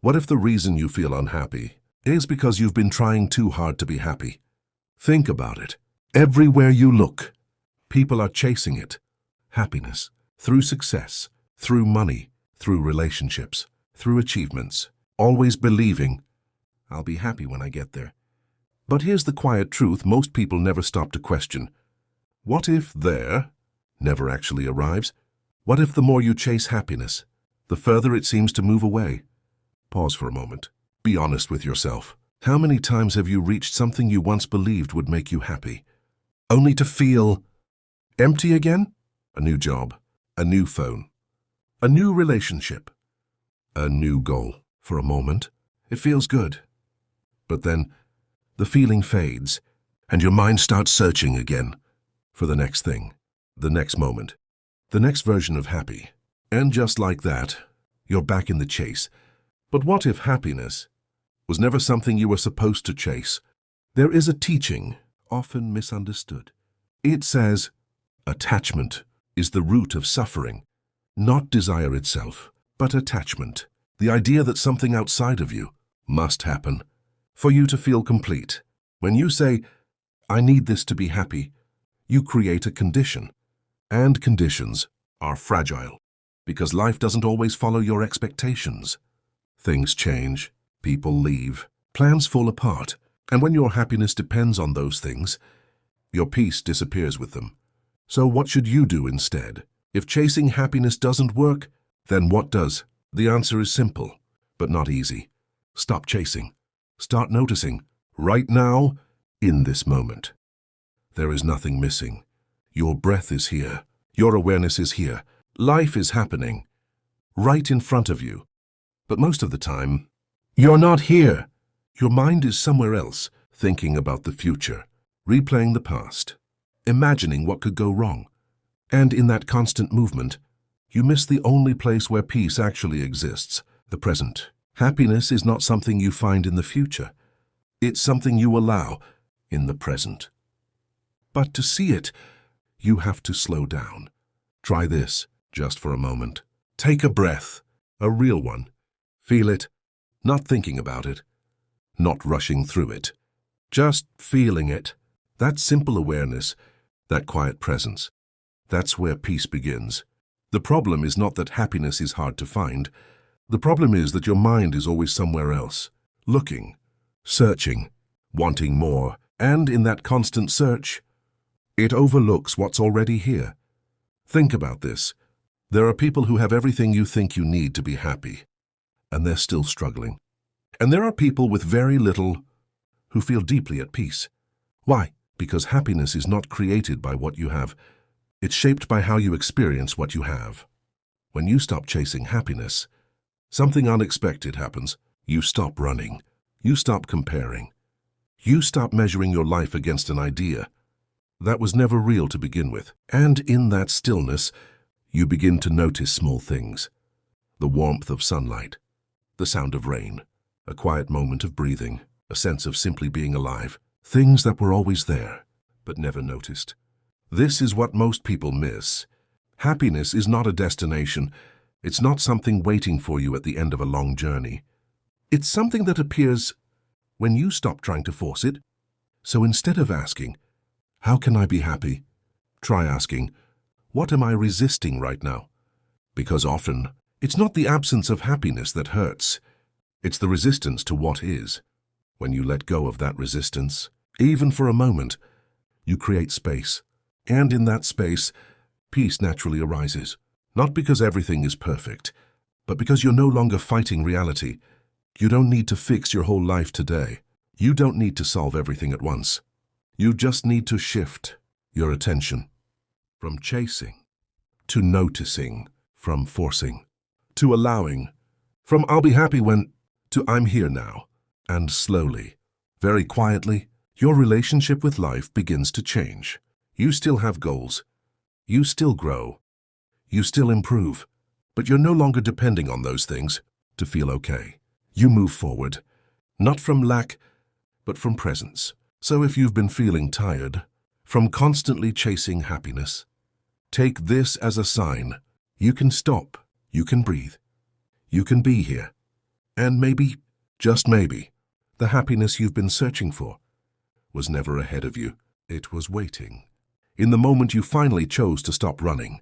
What if the reason you feel unhappy is because you've been trying too hard to be happy? Think about it. Everywhere you look, people are chasing it. Happiness. Through success, through money, through relationships, through achievements. Always believing, I'll be happy when I get there. But here's the quiet truth most people never stop to question. What if there never actually arrives? What if the more you chase happiness, the further it seems to move away? Pause for a moment. Be honest with yourself. How many times have you reached something you once believed would make you happy, only to feel empty again? A new job, a new phone, a new relationship, a new goal. For a moment, it feels good. But then, the feeling fades, and your mind starts searching again for the next thing, the next moment, the next version of happy. And just like that, you're back in the chase. But what if happiness was never something you were supposed to chase? There is a teaching, often misunderstood. It says, attachment is the root of suffering. Not desire itself, but attachment. The idea that something outside of you must happen for you to feel complete. When you say, I need this to be happy, you create a condition. And conditions are fragile, because life doesn't always follow your expectations. Things change, people leave, plans fall apart, and when your happiness depends on those things, your peace disappears with them. So what should you do instead? If chasing happiness doesn't work, then what does? The answer is simple, but not easy. Stop chasing. Start noticing, right now, in this moment. There is nothing missing. Your breath is here. Your awareness is here. Life is happening, right in front of you. But most of the time, you're not here. Your mind is somewhere else, thinking about the future, replaying the past, imagining what could go wrong. And in that constant movement, you miss the only place where peace actually exists, the present. Happiness is not something you find in the future. It's something you allow in the present. But to see it, you have to slow down. Try this just for a moment. Take a breath, a real one. Feel it, not thinking about it, not rushing through it. Just feeling it. That simple awareness, that quiet presence. That's where peace begins. The problem is not that happiness is hard to find. The problem is that your mind is always somewhere else, looking, searching, wanting more, and in that constant search, it overlooks what's already here. Think about this. There are people who have everything you think you need to be happy, and they're still struggling. And there are people with very little who feel deeply at peace. Why? Because happiness is not created by what you have. It's shaped by how you experience what you have. When you stop chasing happiness, something unexpected happens. You stop running. You stop comparing. You stop measuring your life against an idea that was never real to begin with. And in that stillness, you begin to notice small things. The warmth of sunlight, the sound of rain, a quiet moment of breathing, a sense of simply being alive. Things that were always there, but never noticed. This is what most people miss. Happiness is not a destination. It's not something waiting for you at the end of a long journey. It's something that appears when you stop trying to force it. So instead of asking, how can I be happy? Try asking, what am I resisting right now? Because often, it's not the absence of happiness that hurts. It's the resistance to what is. When you let go of that resistance, even for a moment, you create space. And in that space, peace naturally arises. Not because everything is perfect, but because you're no longer fighting reality. You don't need to fix your whole life today. You don't need to solve everything at once. You just need to shift your attention from chasing to noticing, from forcing to allowing, from I'll be happy when to I'm here now. And slowly, very quietly, your relationship with life begins to change. You still have goals. You still grow. You still improve. But you're no longer depending on those things to feel okay. You move forward, not from lack, but from presence. So if you've been feeling tired from constantly chasing happiness, take this as a sign. You can stop. You can breathe. You can be here. And maybe, just maybe, the happiness you've been searching for was never ahead of you. It was waiting. In the moment you finally chose to stop running,